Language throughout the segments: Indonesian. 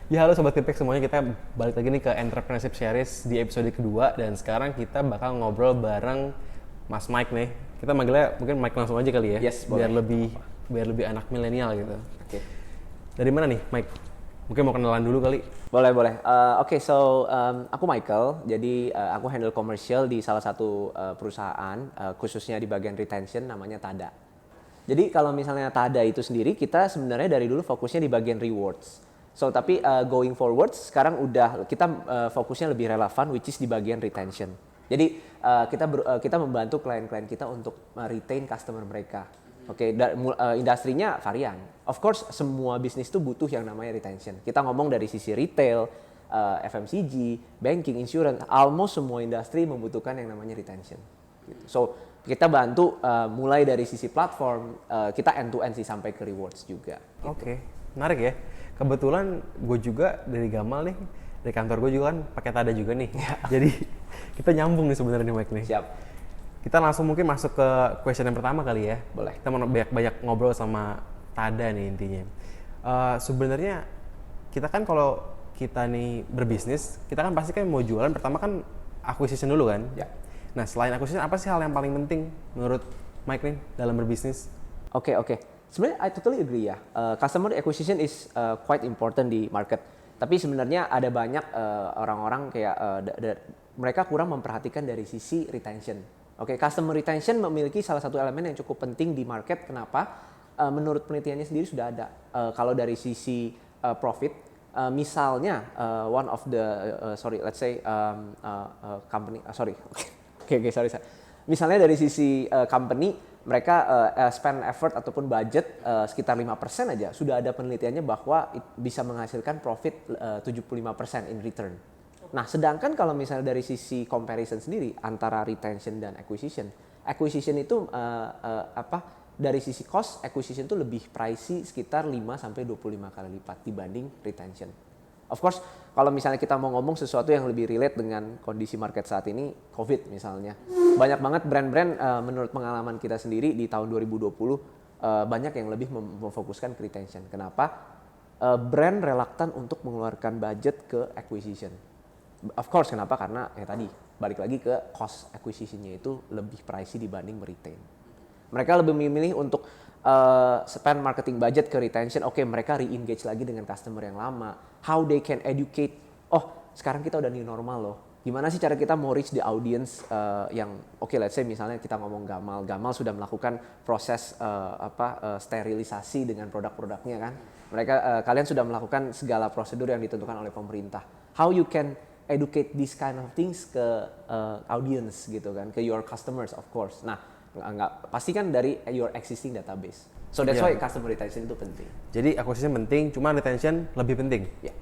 Ya halo Sobat Tipek semuanya, kita balik lagi nih ke Entrepreneurship Series di episode kedua. Dan sekarang kita bakal ngobrol bareng Mas Mike nih. Kita manggilnya mungkin Mike langsung aja kali ya. Yes, biar boleh. lebih anak milenial gitu. Oke. Dari mana nih Mike? Mungkin mau kenalan dulu kali. Boleh. Aku Michael. Jadi aku handle commercial di salah satu perusahaan, khususnya di bagian retention, namanya Tada. Jadi kalau misalnya Tada itu sendiri, kita sebenarnya dari dulu fokusnya di bagian rewards. So tapi going forward sekarang udah kita fokusnya lebih relevan, which is di bagian retention. Jadi kita membantu klien-klien kita untuk retain customer mereka. Oke, industrinya varian. Of course semua bisnis itu butuh yang namanya retention. Kita ngomong dari sisi retail, FMCG, banking, insurance, almost semua industri membutuhkan yang namanya retention. Gitu. So kita bantu mulai dari sisi platform, kita end to end sih sampai ke rewards juga. Gitu. Oke, menarik ya. Kebetulan gue juga dari Gamal nih, dari kantor gue juga kan pakai Tada juga nih. Jadi kita nyambung nih sebenarnya nih Mike nih. Siap. Kita langsung mungkin masuk ke question yang pertama kali ya. Boleh. Kita mau banyak ngobrol sama Tada nih intinya. Sebenarnya kita kan kalau kita nih berbisnis, kita kan pasti kan mau jualan pertama kan acquisition dulu kan. Ya. Nah selain acquisition apa sih hal yang paling penting menurut Mike nih dalam berbisnis? Oke. Sebenarnya I totally agree ya. Customer acquisition is quite important di market. Tapi sebenarnya ada banyak orang-orang kayak mereka kurang memperhatikan dari sisi retention. Oke, customer retention memiliki salah satu elemen yang cukup penting di market. Kenapa? Menurut penelitiannya sendiri sudah ada. Kalau dari sisi profit, misalnya one of the let's say company. Sorry. Misalnya dari sisi company, mereka spend effort ataupun budget sekitar 5% aja, sudah ada penelitiannya bahwa bisa menghasilkan profit 75% in return. Nah, sedangkan kalau misalnya dari sisi comparison sendiri antara retention dan acquisition itu dari sisi cost, acquisition itu lebih pricey sekitar 5-25 kali lipat dibanding retention. Of course, kalau misalnya kita mau ngomong sesuatu yang lebih relate dengan kondisi market saat ini, COVID misalnya. Banyak banget brand-brand menurut pengalaman kita sendiri di tahun 2020 banyak yang lebih memfokuskan ke retention. Kenapa? Brand reluctant untuk mengeluarkan budget ke acquisition. Of course, kenapa? Karena tadi balik lagi ke cost acquisition-nya itu lebih pricey dibanding meretain. Mereka lebih memilih untuk spend marketing budget ke retention. Oke, mereka re-engage lagi dengan customer yang lama. How they can educate. Oh, sekarang kita udah new normal loh. Gimana sih cara kita mau reach the audience yang let's say misalnya kita ngomong Gamal. Gamal sudah melakukan proses sterilisasi dengan produk-produknya kan. Kalian sudah melakukan segala prosedur yang ditentukan oleh pemerintah. How you can educate these kind of things ke audience gitu kan, ke your customers of course. Nah, pasti kan dari your existing database. So that's why customer retention itu penting. Jadi acquisition penting, cuma retention lebih penting. Ya.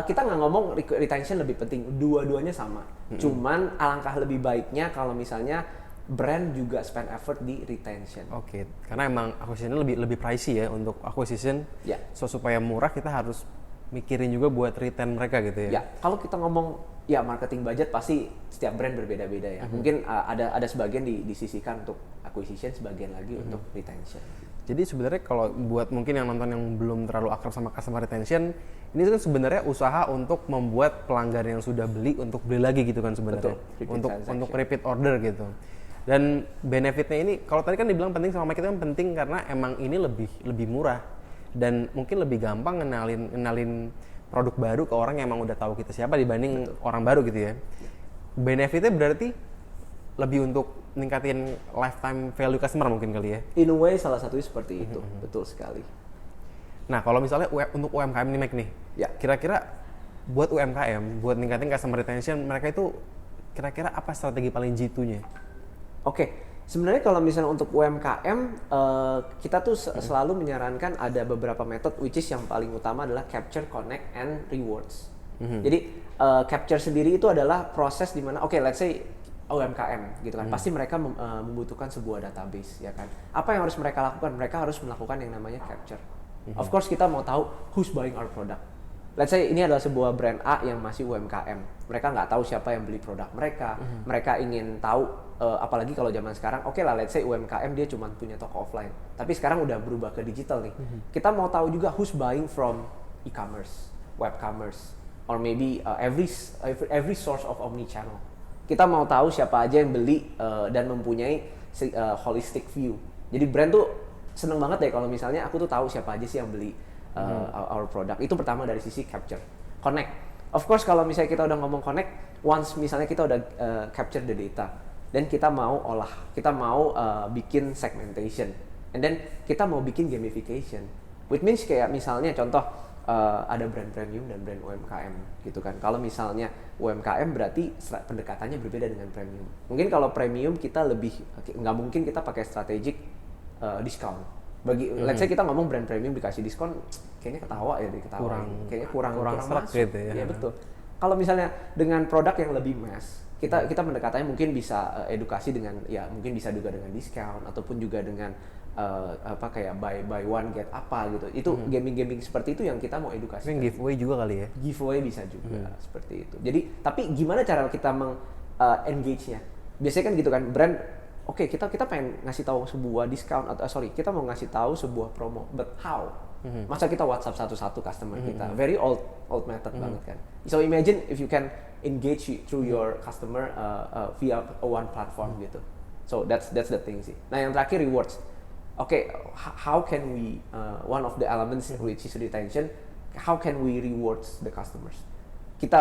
Kita nggak ngomong retention lebih penting, dua-duanya sama. Cuman alangkah lebih baiknya kalau misalnya brand juga spend effort di retention. Oke, karena emang acquisition lebih pricey ya untuk acquisition. Ya. So supaya murah kita harus mikirin juga buat retain mereka gitu ya. Ya, kalau kita ngomong marketing budget pasti setiap brand berbeda-beda ya. Mungkin ada sebagian disisihkan untuk acquisition, sebagian lagi untuk retention. Jadi sebenarnya kalau buat mungkin yang nonton yang belum terlalu akrab sama customer retention, ini kan sebenarnya usaha untuk membuat pelanggan yang sudah beli untuk beli lagi gitu kan sebenarnya. Untuk repeat order gitu. Dan benefitnya ini kalau tadi kan dibilang penting sama Mike itu kan penting karena emang ini lebih murah dan mungkin lebih gampang ngenalin produk baru ke orang yang emang udah tahu kita siapa dibanding orang baru gitu ya. Benefitnya berarti lebih untuk ningkatin lifetime value customer mungkin kali ya. In a way salah satunya seperti itu, betul sekali. Nah kalau misalnya untuk UMKM nih Mike nih, kira-kira buat UMKM, buat ningkatin customer retention mereka itu kira-kira apa strategi paling jitu-nya? Oke, Sebenarnya kalau misalnya untuk UMKM, kita tuh selalu menyarankan ada beberapa metode, which is yang paling utama adalah capture, connect, and rewards. Jadi capture sendiri itu adalah proses di mana, oke, let's say UMKM gitu kan, pasti mereka membutuhkan sebuah database, ya kan. Apa yang harus mereka lakukan? Mereka harus melakukan yang namanya capture. Of course kita mau tahu who's buying our product. Let's say ini adalah sebuah brand A yang masih UMKM. Mereka nggak tahu siapa yang beli produk mereka. Mereka ingin tahu, apalagi kalau zaman sekarang, oke lah, let's say UMKM dia cuma punya toko offline. Tapi sekarang udah berubah ke digital nih. Kita mau tahu juga who's buying from e-commerce, web commerce, or maybe every source of omni-channel. Kita mau tahu siapa aja yang beli dan mempunyai holistic view. Jadi brand tuh seneng banget deh kalau misalnya aku tuh tahu siapa aja sih yang beli our product. Itu pertama dari sisi capture. Connect. Of course kalau misalnya kita udah ngomong connect, once misalnya kita udah capture the data, dan kita mau olah, kita mau bikin segmentation, and then kita mau bikin gamification. Which means kayak misalnya contoh, ada brand premium dan brand UMKM gitu kan. Kalau misalnya UMKM berarti pendekatannya berbeda dengan premium. Mungkin kalau premium kita lebih, nggak mungkin kita pakai strategic discount. Let's say kita ngomong brand premium dikasih diskon, kayaknya ketawa ya, kayaknya kurang masuk gitu ya. Ya betul. Kalau misalnya dengan produk yang lebih mass, kita pendekatannya mungkin bisa edukasi dengan, ya mungkin bisa juga dengan diskon ataupun juga dengan kayak buy one get apa gitu. Itu gaming seperti itu yang kita mau edukasi. Mungkin giveaway juga kali ya. Giveaway bisa juga seperti itu. Jadi tapi gimana cara kita engage-nya? Biasanya kan gitu kan, brand oke, kita pengen ngasih tahu sebuah diskon atau kita mau ngasih tahu sebuah promo, but how? Masa kita WhatsApp satu-satu customer kita? Very old method banget kan. So imagine if you can engage through your customer via one platform gitu. So that's the thing sih. Nah yang terakhir rewards. Oke, how can we one of the elements which is retention? How can we rewards the customers? Kita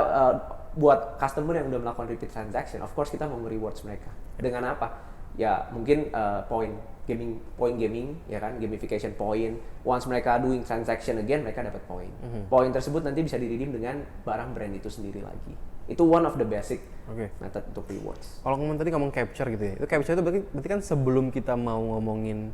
buat customer yang udah melakukan repeat transaction, of course kita mau rewards mereka. Dengan apa? Ya mungkin point gaming ya kan, gamification point. Once mereka doing transaction again, mereka dapat poin. Poin tersebut nanti bisa di-redeem dengan barang brand itu sendiri lagi. Itu one of the basic method untuk rewards. Kalau tadi ngomong capture gitu ya, itu capture itu berarti kan sebelum kita mau ngomongin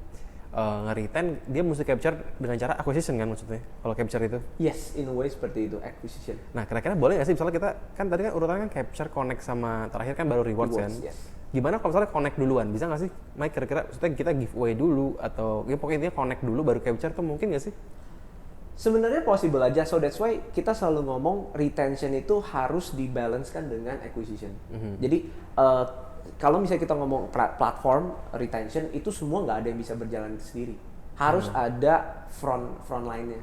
nge-retain, dia mesti capture dengan cara acquisition kan maksudnya, kalau capture itu? Yes, in a way seperti itu, acquisition. Nah kira-kira boleh nggak sih misalnya kita, kan tadi kan urutannya kan capture, connect, sama terakhir kan baru rewards kan? Yes. Gimana kalau misalnya connect duluan, bisa nggak sih Mike, kira-kira maksudnya kita giveaway dulu atau ya pokoknya intinya connect dulu baru capture, tuh mungkin nggak sih? Sebenarnya possible aja, so that's why kita selalu ngomong retention itu harus dibalancekan dengan acquisition. Jadi kalau misalnya kita ngomong platform retention, itu semua nggak ada yang bisa berjalan sendiri. Harus ada front line-nya.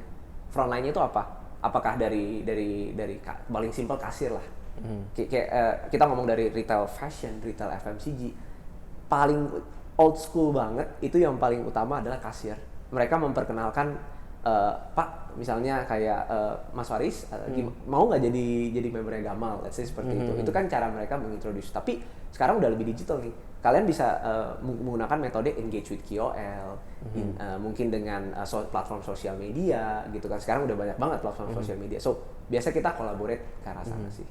Front line-nya itu apa? Apakah dari paling simpel kasir lah. Kita ngomong dari retail fashion, retail FMCG, paling old school banget itu yang paling utama adalah kasir. Mereka memperkenalkan, Pak, misalnya kayak Mas Waris, mau nggak jadi membernya Gamal, let's say seperti itu. Itu kan cara mereka mengintroduce. Tapi sekarang udah lebih digital nih. Kalian bisa menggunakan metode engage with KOL, mungkin dengan platform sosial media gitu kan. Sekarang udah banyak banget platform sosial media. So biasa kita collaborate ke arah sana sih.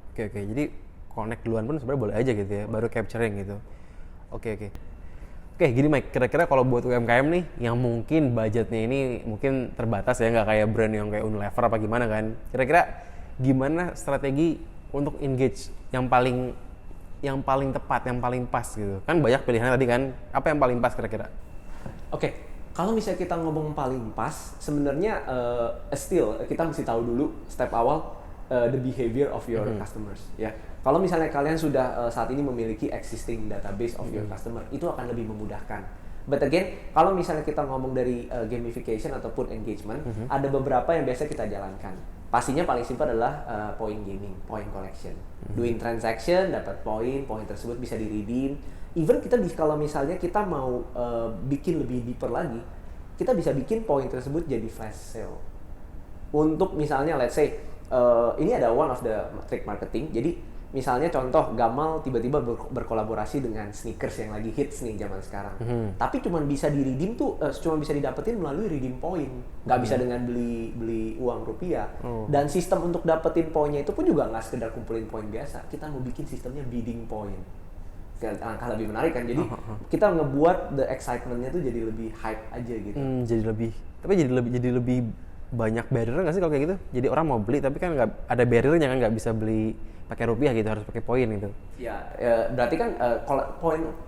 Oke, jadi connect duluan pun sebenarnya boleh aja gitu ya, baru capturing gitu. Oke, gini Mike, kira-kira kalau buat UMKM nih, yang mungkin budgetnya ini mungkin terbatas ya, nggak kayak brand yang kayak Unilever apa gimana kan. Kira-kira gimana strategi untuk engage yang paling tepat, yang paling pas gitu. Kan banyak pilihannya tadi kan, apa yang paling pas kira-kira? Oke, kalau misalnya kita ngomong paling pas, sebenarnya still kita mesti tahu dulu step awal the behavior of your customers ya. Kalau misalnya kalian sudah saat ini memiliki existing database of your customer, itu akan lebih memudahkan. But again, kalau misalnya kita ngomong dari gamification ataupun engagement, ada beberapa yang biasa kita jalankan. Pastinya paling simpel adalah point gaming, point collection. Doing transaction, dapat poin tersebut bisa di-redeem. Even kita kalau misalnya kita mau bikin lebih deeper lagi, kita bisa bikin poin tersebut jadi flash sale. Untuk misalnya let's say ini ada one of the trick marketing. Jadi misalnya contoh Gamal tiba-tiba berkolaborasi dengan sneakers yang lagi hits nih zaman sekarang. Tapi cuma bisa di-redeem tuh cuma bisa didapetin melalui redeem point. Nggak bisa dengan beli uang rupiah. Dan sistem untuk dapetin poinnya itu pun juga nggak sekedar kumpulin poin biasa. Kita mau bikin sistemnya bidding point. langkah lebih menarik kan. Jadi kita ngebuat the excitement-nya tuh jadi lebih hype aja gitu. Jadi lebih banyak barrier nggak sih kalau kayak gitu? Jadi orang mau beli tapi kan nggak ada barriernya kan, nggak bisa beli pakai rupiah gitu, harus pakai poin gitu. Ya, berarti kan kalau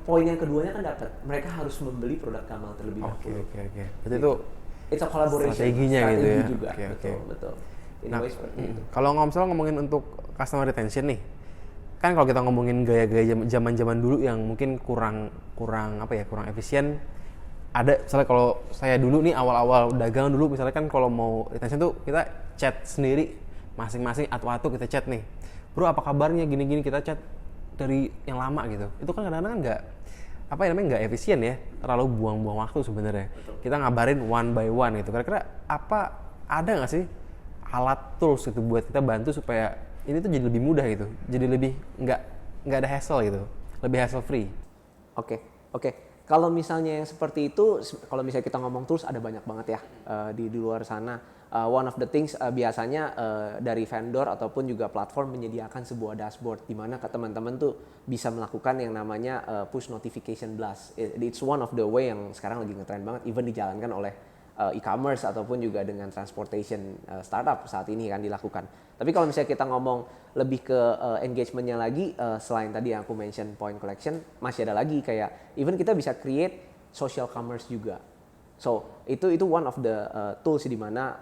poin yang keduanya kan dapat. Mereka harus membeli produk Gamal terlebih dahulu. Oke. Berarti itu it's a collaboration. Strateginya gitu ya. Juga. Oke. Betul. Nah, kalau ngomongin untuk customer retention nih, kan kalau kita ngomongin gaya-gaya zaman-zaman dulu yang mungkin kurang efisien, ada misalnya kalau saya dulu nih awal-awal dagang dulu, misalnya kan kalau mau retention tuh kita chat sendiri masing-masing atu-atu kita chat nih, bro apa kabarnya gini-gini, kita chat dari yang lama gitu. Itu kan kadang-kadang nggak efisien ya, terlalu buang-buang waktu sebenarnya. Kita ngabarin one by one gitu. Kira-kira ada nggak sih alat tools gitu buat kita bantu supaya ini tuh jadi lebih mudah gitu, jadi lebih nggak ada hassle gitu, lebih hassle free. Oke. Kalau misalnya yang seperti itu, kalau misalnya kita ngomong tools ada banyak banget ya di luar sana. One of the things biasanya dari vendor ataupun juga platform menyediakan sebuah dashboard di mana teman-teman tuh bisa melakukan yang namanya push notification blast. It's one of the way yang sekarang lagi ngetrend banget, even dijalankan oleh e-commerce ataupun juga dengan transportation startup saat ini kan dilakukan. Tapi kalau misalnya kita ngomong lebih ke engagementnya lagi, selain tadi yang aku mention point collection, masih ada lagi kayak even kita bisa create social commerce juga. So itu one of the tools di mana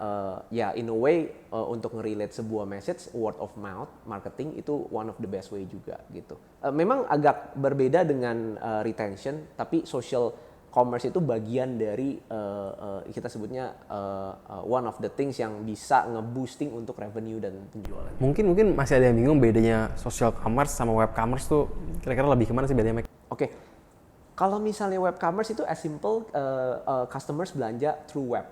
ya in a way untuk nge-relate sebuah message, word of mouth marketing itu one of the best way juga gitu. Memang agak berbeda dengan retention, tapi social commerce itu bagian dari kita sebutnya one of the things yang bisa nge-boosting untuk revenue dan penjualan. Mungkin masih ada yang bingung bedanya social commerce sama web commerce tuh kira-kira lebih kemana sih bedanya, Mike? Oke. Kalau misalnya web commerce itu as simple customers belanja through web.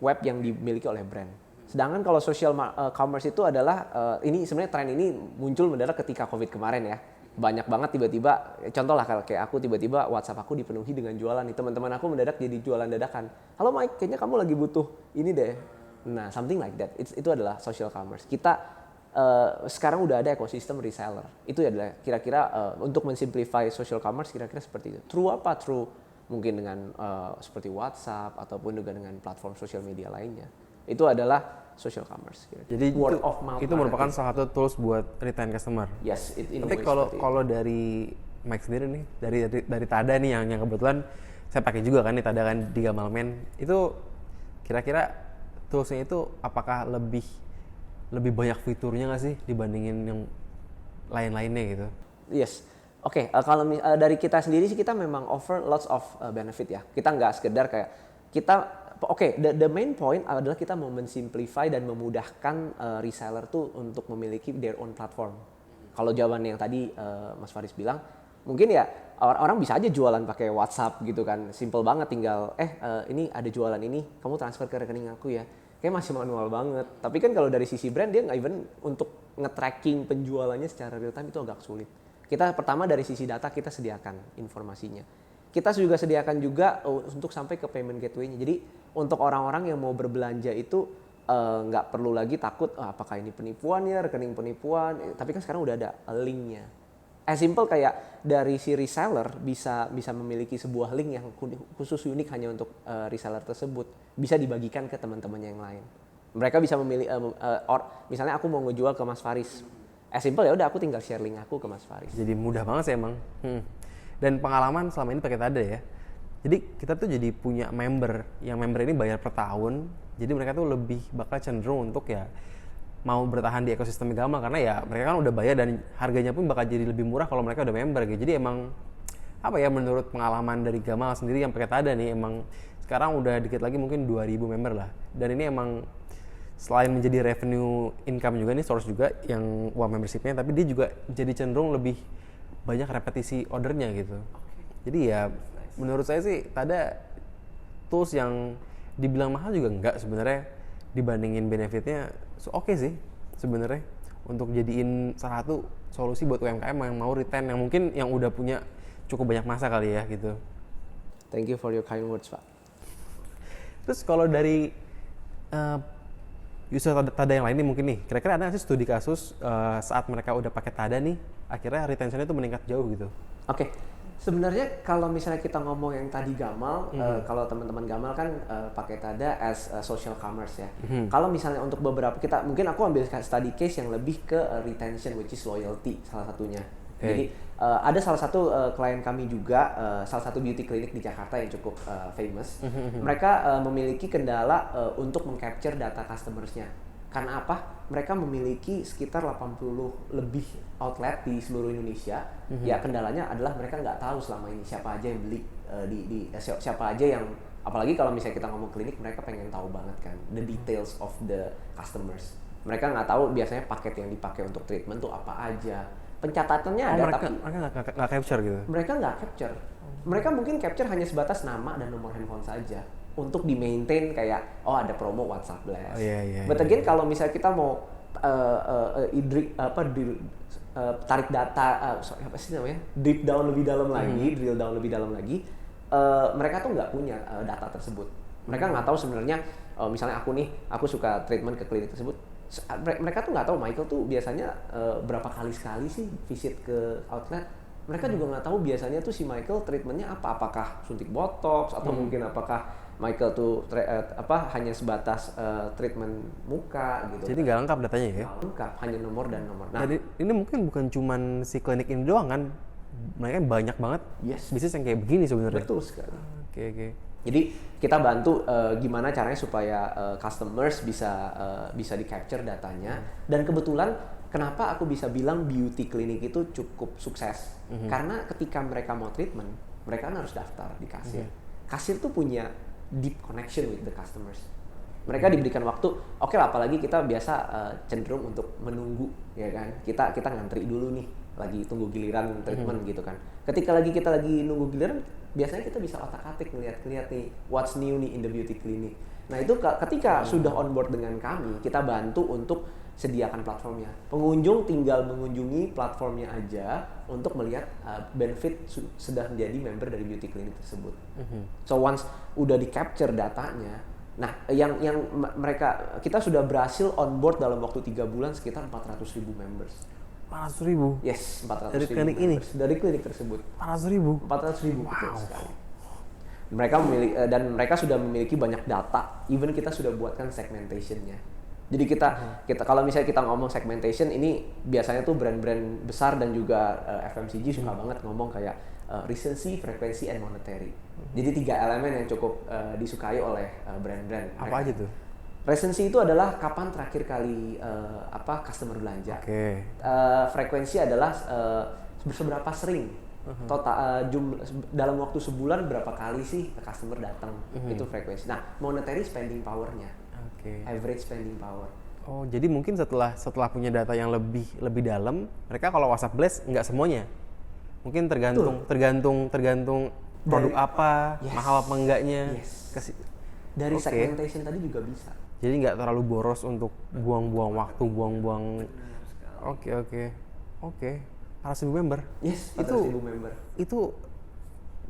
Web yang dimiliki oleh brand. Sedangkan kalau social commerce itu adalah ini sebenarnya tren ini muncul mendadak ketika Covid kemarin ya. Banyak banget tiba-tiba, contoh lah kayak aku tiba-tiba WhatsApp aku dipenuhi dengan jualan nih, teman-teman aku mendadak jadi jualan dadakan. Halo Mike, kayaknya kamu lagi butuh ini deh. Nah, something like that. Itu adalah social commerce. Kita sekarang udah ada ekosistem reseller. Itu adalah kira-kira untuk mensimplify social commerce kira-kira seperti itu. Through apa? Through mungkin dengan seperti WhatsApp ataupun juga dengan platform social media lainnya. Itu adalah social commerce. Jadi word of mouth itu merupakan salah satu tools buat retain customer. Yes, tapi kalau dari Mike sendiri nih, dari Tada nih yang kebetulan saya pakai juga kan nih Tada kan di Gamalman, itu kira-kira toolsnya itu apakah lebih banyak fiturnya nggak sih dibandingin yang lain-lainnya gitu? Yes. Oke, kalau dari kita sendiri sih kita memang offer lots of benefit ya. Kita nggak sekedar kayak kita the main point adalah kita mau mensimplify dan memudahkan reseller tuh untuk memiliki their own platform. Kalau jawaban yang tadi Mas Faris bilang, mungkin ya orang bisa aja jualan pakai WhatsApp gitu kan, simple banget, tinggal ini ada jualan ini, kamu transfer ke rekening aku ya. Kayak masih manual banget. Tapi kan kalau dari sisi brand dia nggak even untuk nge-tracking penjualannya secara real time itu agak sulit. Kita pertama dari sisi data kita sediakan informasinya. Kita juga sediakan juga untuk sampai ke payment gateway-nya. Jadi untuk orang-orang yang mau berbelanja itu nggak perlu lagi takut apakah ini penipuan ya, rekening penipuan. Tapi kan sekarang udah ada link-nya. As simple kayak dari si reseller bisa memiliki sebuah link yang khusus unik hanya untuk reseller tersebut. Bisa dibagikan ke teman-temannya yang lain. Mereka bisa memilih, misalnya aku mau ngejual ke Mas Faris. As simple ya udah aku tinggal share link aku ke Mas Faris. Jadi mudah banget sih emang. Dan pengalaman selama ini pakai Tada ya. Jadi kita tuh jadi punya member, yang member ini bayar per tahun. Jadi mereka tuh lebih bakal cenderung untuk ya mau bertahan di ekosistem Gamal karena ya mereka kan udah bayar dan harganya pun bakal jadi lebih murah kalau mereka udah member gitu. Jadi emang apa ya, menurut pengalaman dari Gamal sendiri yang pakai Tada nih, emang sekarang udah dikit lagi mungkin 2.000 member lah. Dan ini emang selain menjadi revenue income juga nih, source juga yang uang membershipnya, tapi dia juga jadi cenderung lebih banyak repetisi ordernya gitu. Jadi ya menurut saya sih Tada tools yang dibilang mahal juga enggak sebenarnya, dibandingin benefitnya oke sih sebenarnya untuk jadiin salah satu solusi buat UMKM yang mau retain, yang mungkin yang udah punya cukup banyak masa kali ya gitu. Thank you for your kind words, Pak. Terus kalau dari user Tada yang lain nih mungkin nih, kira-kira ada nggak sih studi kasus saat mereka udah pakai Tada nih, akhirnya retention-nya tuh meningkat jauh gitu? Oke. Sebenarnya kalau misalnya kita ngomong yang tadi Gamal, kalau teman-teman Gamal kan pakai Tada as social commerce ya. Kalau misalnya untuk beberapa mungkin aku ambil study case yang lebih ke retention, which is loyalty salah satunya. Jadi ada salah satu klien kami juga, salah satu beauty clinic di Jakarta yang cukup famous. Mereka memiliki kendala untuk meng-capture data customersnya. Karena apa? Mereka memiliki sekitar 80 lebih outlet di seluruh Indonesia. Ya kendalanya adalah mereka nggak tahu selama ini siapa aja yang beli siapa aja yang, apalagi kalau misalnya kita ngomong klinik, mereka pengen tahu banget kan the details of the customers. Mereka nggak tahu biasanya paket yang dipakai untuk treatment tuh apa aja. Pencatatannya ada, mereka, tapi mereka nggak capture gitu. Mereka nggak capture. Mereka mungkin capture hanya sebatas nama dan nomor handphone saja. Untuk di maintain kayak ada promo WhatsApp Blast. But again kalau misalnya kita mau tarik data, apa sih namanya, drill down lebih dalam lagi, mereka tuh nggak punya data tersebut. Mereka nggak tahu sebenarnya, misalnya aku suka treatment ke klinik tersebut. Mereka tuh nggak tahu Michael tuh biasanya berapa kali sekali sih visit ke outlet. Mereka juga nggak tahu biasanya tuh si Michael treatmentnya apa, apakah suntik botox atau mungkin apakah Michael tuh hanya sebatas treatment muka gitu. Jadi nggak lengkap datanya ya? Nggak lengkap, hanya nomor dan nomor. Nah, jadi ini mungkin bukan cuman si klinik ini doang kan? Mereka banyak banget bisnis yang kayak begini sebenarnya. Betul sekali. Oke. Jadi kita bantu gimana caranya supaya customers bisa di capture datanya. Dan kebetulan kenapa aku bisa bilang beauty clinic itu cukup sukses? Karena ketika mereka mau treatment, mereka kan harus daftar di kasir. Kasir tuh punya deep connection with the customers. Mereka diberikan waktu, oke lah, apalagi kita biasa cenderung untuk menunggu, ya kan? Kita ngantri dulu nih, lagi tunggu giliran treatment gitu kan. Ketika kita lagi nunggu giliran, biasanya kita bisa otak-atik ngeliat nih what's new nih in the beauty clinic. Nah itu ketika sudah on board dengan kami, kita bantu untuk sediakan platformnya. Pengunjung tinggal mengunjungi platformnya aja untuk melihat benefit sudah menjadi member dari beauty clinic tersebut. So once udah di capture datanya, nah yang kita sudah berhasil on board dalam waktu 3 bulan sekitar 400.000 members. 400.000? Yes, 400.000 dari klinik ini? Dari klinik tersebut. 400.000? 400.000, betul sekali. Mereka dan mereka sudah memiliki banyak data. Even kita sudah buatkan segmentation-nya. Jadi kita kalau misalnya kita ngomong segmentation, ini biasanya tuh brand-brand besar dan juga FMCG suka banget ngomong kayak recency, frequency, and monetary. Jadi 3 elemen yang cukup disukai oleh brand-brand. Apa aja tuh? Recency itu adalah kapan terakhir kali customer belanja. Frekuensi adalah seberapa sering total dalam waktu sebulan berapa kali sih customer datang. Itu frekuensi. Nah, monetary spending power-nya. Average spending power. Oh, jadi mungkin setelah punya data yang lebih dalam, mereka kalau WhatsApp Blast nggak semuanya. Mungkin tergantung produk apa, mahal apa enggaknya. Dari segmentation tadi juga bisa. Jadi nggak terlalu boros untuk buang-buang waktu, buang-buang. Oke. 400.000 member. Yes, 400.000 member. Itu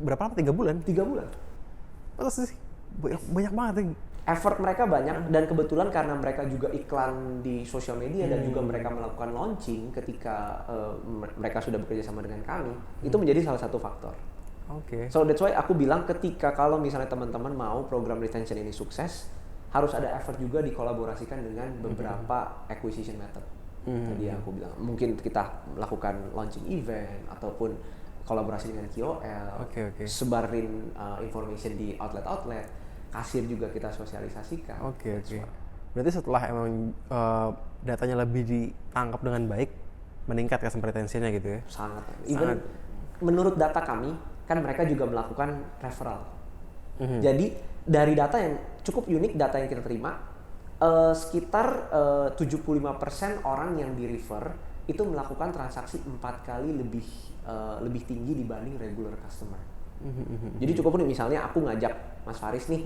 berapa lama? 3 bulan? 3 bulan. Terus sih banyak banget ya. Effort mereka banyak, dan kebetulan karena mereka juga iklan di sosial media dan juga mereka melakukan launching ketika mereka sudah bekerja sama dengan kami, itu menjadi salah satu faktor. So that's why aku bilang ketika kalau misalnya teman-teman mau program retention ini sukses, harus ada effort juga dikolaborasikan dengan beberapa acquisition method. Tadi aku bilang mungkin kita melakukan launching event ataupun kolaborasi dengan KOL, sebarin information di outlet-outlet. Kasir juga kita sosialisasikan. Oke. Berarti setelah emang datanya lebih ditangkap dengan baik, meningkat customer retention-nya gitu ya? Sangat. Even menurut data kami, kan mereka juga melakukan referral. Jadi dari data yang cukup unik, data yang kita terima, sekitar 75% orang yang di-refer itu melakukan transaksi 4 kali lebih tinggi dibanding regular customer. Jadi cukup nih, misalnya aku ngajak Mas Faris nih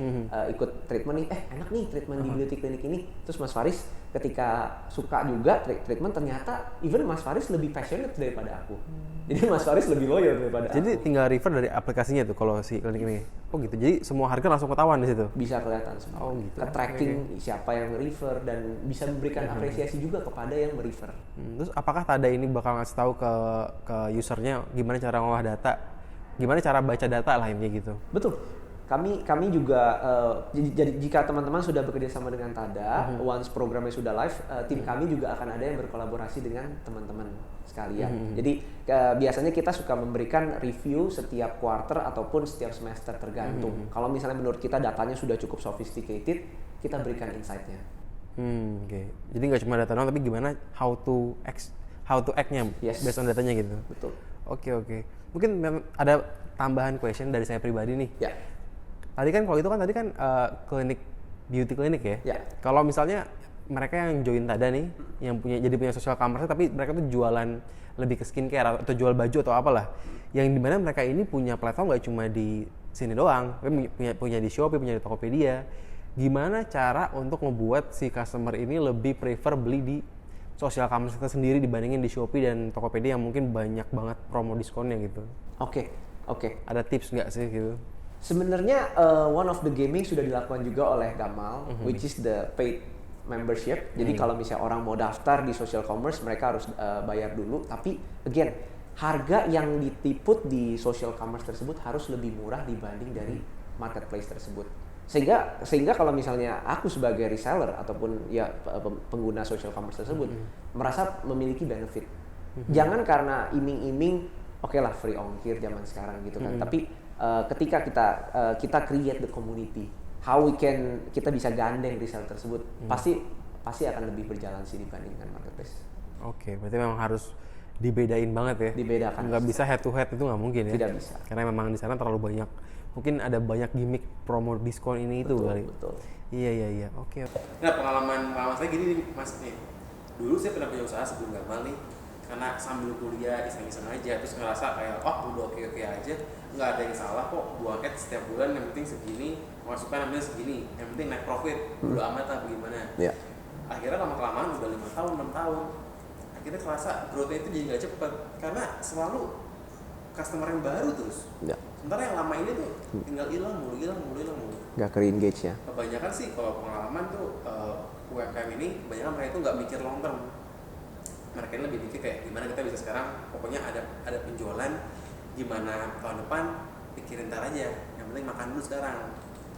ikut treatment nih, enak nih treatment di beauty clinic ini. Terus Mas Faris ketika suka juga treatment, ternyata even Mas Faris lebih passionate daripada aku. Jadi Mas Faris lebih loyal daripada Jadi aku. tinggal refer dari aplikasinya tuh kalau si klinik ini. Oh gitu. Jadi semua harga langsung ketahuan di situ. Bisa kelihatan semua. Oh gitu. Ke-tracking siapa yang refer dan bisa memberikan apresiasi juga kepada yang merefer. Terus apakah Tada ini bakal ngasih tahu ke usernya gimana cara ngolah data, gimana cara baca data lah intinya gitu? Betul. Kami juga jadi jika teman-teman sudah bekerja sama dengan Tada, once programnya sudah live, tim kami juga akan ada yang berkolaborasi dengan teman-teman sekalian. Jadi biasanya kita suka memberikan review setiap quarter ataupun setiap semester tergantung. Kalau misalnya menurut kita datanya sudah cukup sophisticated, kita berikan insight-nya. Oke. Jadi nggak cuma data doang, tapi gimana how to act-nya based on datanya gitu. Betul. Oke. Mungkin ada tambahan question dari saya pribadi nih. Ya. Tadi kan klinik beauty klinik ya. Ya. Kalau misalnya mereka yang join Tada nih, yang punya social commerce tapi mereka tuh jualan lebih ke skincare atau jual baju atau apalah. Yang dimana mereka ini punya platform nggak cuma di sini doang, tapi punya di Shopee, punya di Tokopedia. Gimana cara untuk membuat si customer ini lebih prefer beli di social commerce kita sendiri dibandingin di Shopee dan Tokopedia yang mungkin banyak banget promo diskonnya gitu. Oke. Ada tips nggak sih gitu? Sebenarnya one of the gaming sudah dilakukan juga oleh Gamal, which is the paid membership. Jadi kalau misalnya orang mau daftar di social commerce, mereka harus bayar dulu. Tapi again, harga yang ditiput di social commerce tersebut harus lebih murah dibanding dari marketplace tersebut. Sehingga kalau misalnya aku sebagai reseller ataupun ya pengguna social commerce tersebut merasa memiliki benefit. Jangan karena iming-iming, oke lah free ongkir zaman sekarang gitu kan. Tapi ketika kita create the community, how kita bisa gandeng reseller tersebut, pasti akan lebih berjalan sih dibandingkan marketplace. Oke, berarti memang harus dibedain banget ya. Dibedakan. Nggak bisa head to head, itu nggak mungkin ya. Tidak bisa. Karena memang di sana terlalu banyak. Mungkin ada banyak gimmick promo diskon ini itu kali. Betul. Iya. Oke. Nah pengalaman saya gini nih Mas nih. Dulu saya pernah punya usaha sebelum Gamal nih. Karena sambil kuliah iseng-iseng aja, terus ngerasa kayak udah oke aja, nggak ada yang salah kok, buang ad setiap bulan yang penting segini, masukan ambil segini, yang penting net profit, udah amat lah bagaimana. Yeah. Akhirnya lama-kelamaan udah 5 tahun, 6 tahun, akhirnya kerasa growth-nya itu jadi nggak cepet, karena selalu customer yang baru terus. Yeah. Sementara yang lama ini tuh tinggal hilang mulu. Nggak ke-engage ya? Kebanyakan sih kalau pengalaman tuh UMKM ini, kebanyakan mereka itu nggak mikir long term. Mereka ini lebih mikir kayak gimana kita bisa sekarang, pokoknya ada penjualan, gimana tahun depan pikirin ntar aja, yang penting makan dulu sekarang.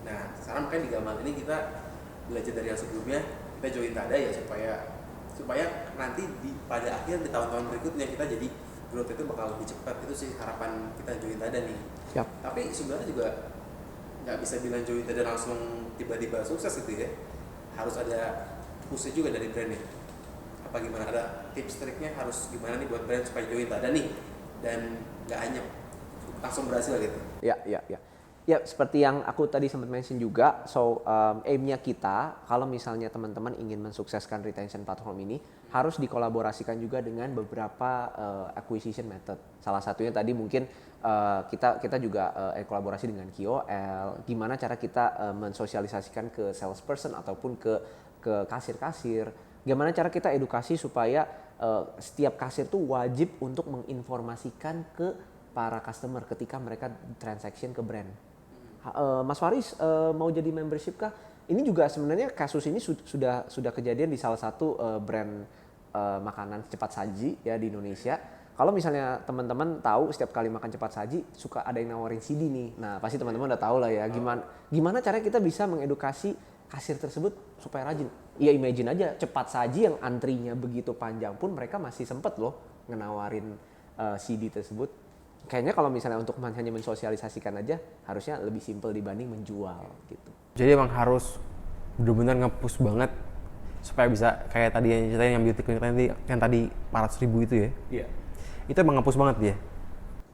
Nah sekarang makanya di Gamal ini kita belajar dari yang sebelumnya, kita join Tada ya supaya nanti pada akhir di tahun-tahun berikutnya kita jadi growth itu bakal lebih cepat. Itu sih harapan kita join Tada nih. Siap. Tapi sebenarnya juga nggak bisa bilang join Tada langsung tiba-tiba sukses gitu ya, harus ada push juga dari brandnya. Apa gimana, ada tips triknya harus gimana nih buat brand supaya join Tada nih dan nggak hanya langsung berhasil gitu? Ya seperti yang aku tadi sempat mention juga, aim-nya kita kalau misalnya teman-teman ingin mensukseskan retention platform ini harus dikolaborasikan juga dengan beberapa acquisition method. Salah satunya tadi mungkin kita juga kolaborasi dengan KOL, gimana cara kita mensosialisasikan ke salesperson ataupun ke kasir-kasir. Gimana cara kita edukasi supaya setiap kasir tuh wajib untuk menginformasikan ke para customer ketika mereka transaction ke brand. Mas Faris mau jadi membership kah? Ini juga sebenarnya kasus ini sudah kejadian di salah satu brand makanan cepat saji ya di Indonesia. Kalau misalnya teman-teman tahu setiap kali makan cepat saji suka ada yang nawarin CD nih. Nah pasti teman-teman udah tahu lah ya gimana caranya kita bisa mengedukasi kasir tersebut supaya rajin. Ya imagine aja cepat saji yang antrinya begitu panjang pun mereka masih sempet loh ngenawarin CD tersebut. Kayaknya kalau misalnya untuk hanya mensosialisasikan aja harusnya lebih simpel dibanding menjual gitu. Jadi emang harus benar-benar nge-push banget supaya bisa kayak tadi yang ceritain yang beauty clinic yang tadi 400.000 itu ya. Iya. Itu emang nge-push banget dia.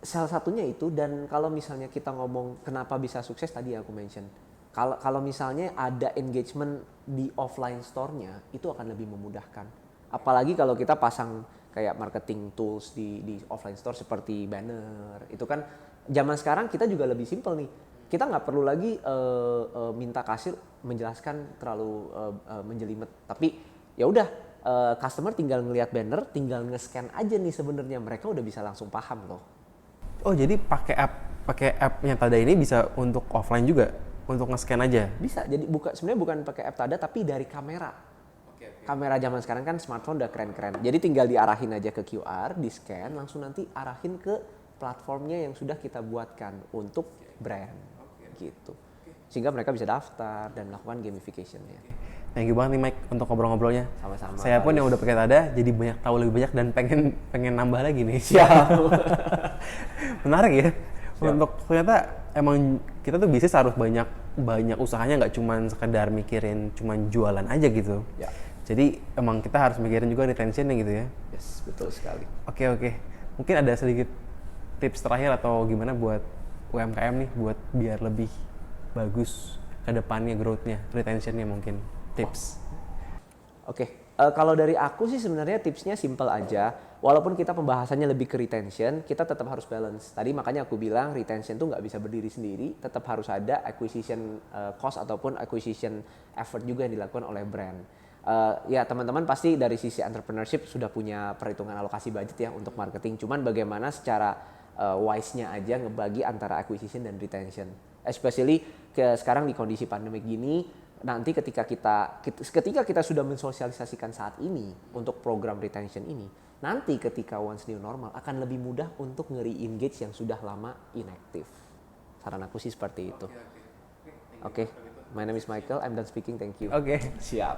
Salah satunya itu, dan kalau misalnya kita ngomong kenapa bisa sukses tadi aku mention. Kalau misalnya ada engagement di offline store-nya itu akan lebih memudahkan. Apalagi kalau kita pasang kayak marketing tools di offline store seperti banner. Itu kan zaman sekarang kita juga lebih simple nih. Kita nggak perlu lagi minta kasir menjelaskan terlalu menjelimet. Tapi ya udah customer tinggal ngelihat banner, tinggal nge-scan aja nih sebenarnya, mereka udah bisa langsung paham loh. Oh jadi pakai appnya Tada ini bisa untuk offline juga, untuk nge-scan aja? Bisa, jadi sebenarnya bukan pakai app Tada tapi dari kamera. Kamera zaman sekarang kan smartphone udah keren-keren. Jadi tinggal diarahin aja ke QR, di-scan, langsung nanti arahin ke platformnya yang sudah kita buatkan untuk brand. Gitu. Sehingga mereka bisa daftar dan melakukan gamification-nya. Thank you banget nih Mike untuk ngobrol-ngobrolnya. Sama-sama. Saya pun yang udah pakai Tada jadi banyak tahu lebih banyak dan pengen nambah lagi nih. Siap. Menarik ya. Untuk ternyata emang kita tuh bisnis harus banyak usahanya, nggak cuman sekedar mikirin cuman jualan aja gitu. Ya. Jadi emang kita harus mikirin juga retentionnya gitu ya. Yes, betul sekali. Oke. Mungkin ada sedikit tips terakhir atau gimana buat UMKM nih buat biar lebih bagus ke depannya growth-nya, retentionnya mungkin tips. Oke. Kalau dari aku sih sebenarnya tipsnya simple aja. Walaupun kita pembahasannya lebih ke retention, kita tetap harus balance. Tadi makanya aku bilang retention tuh nggak bisa berdiri sendiri, tetap harus ada acquisition cost ataupun acquisition effort juga yang dilakukan oleh brand. Ya teman-teman pasti dari sisi entrepreneurship sudah punya perhitungan alokasi budget ya untuk marketing. Cuman bagaimana secara wise-nya aja ngebagi antara acquisition dan retention. Especially sekarang di kondisi pandemi gini, nanti ketika kita sudah mensosialisasikan saat ini untuk program retention ini, nanti ketika once new normal akan lebih mudah untuk nge-re-engage yang sudah lama inactive. Saran aku sih seperti itu. Oke. My name is Michael, I'm done speaking, thank you. Oke. Siap.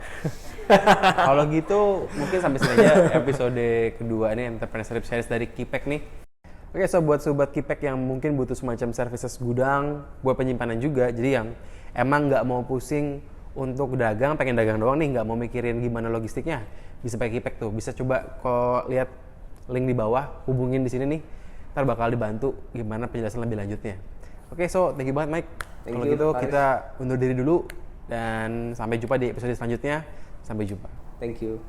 Kalau gitu mungkin sampai sini aja episode kedua ini Entrepreneurship Series dari Kipek nih. Oke, so buat sobat Kipek yang mungkin butuh semacam services gudang buat penyimpanan juga, jadi yang emang nggak mau pusing untuk dagang, pengen dagang doang nih, nggak mau mikirin gimana logistiknya, bisa pakai Kipek tuh. Bisa coba kok lihat link di bawah, hubungin di sini nih, ntar bakal dibantu gimana penjelasan lebih lanjutnya. Oke, so thank you banget Mike. Kalau gitu kita undur diri dulu dan sampai jumpa di episode selanjutnya. Sampai jumpa. Thank you.